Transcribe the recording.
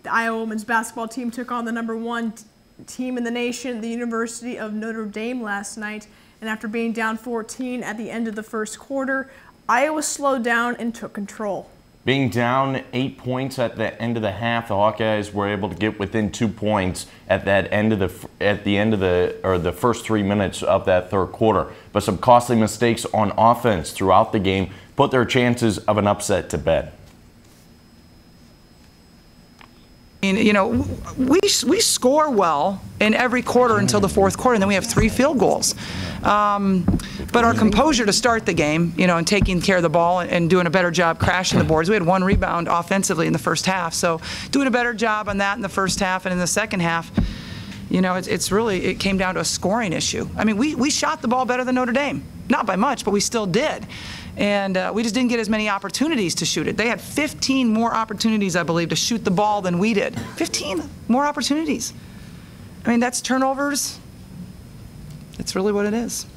The Iowa women's basketball team took on the #1 team in the nation, the University of Notre Dame, last night. And after being down 14 at the end of the first quarter, Iowa slowed down and took control. Being down 8 points at the end of the half, the Hawkeyes were able to get within 2 points at the end of the first 3 minutes of that third quarter. But some costly mistakes on offense throughout the game put their chances of an upset to bed. You know, we score well in every quarter until the fourth quarter, and then we have 3 field goals. But our composure to start the game, you know, and taking care of the ball and doing a better job crashing the boards. We had 1 rebound offensively in the first half, so doing a better job on that in the first half, and in the second half, you know, it came down to a scoring issue. I mean, we shot the ball better than Notre Dame, not by much, but we still did. And we just didn't get as many opportunities to shoot it. They had 15 more opportunities, I believe, to shoot the ball than we did. 15 more opportunities. I mean, that's turnovers. It's really what it is.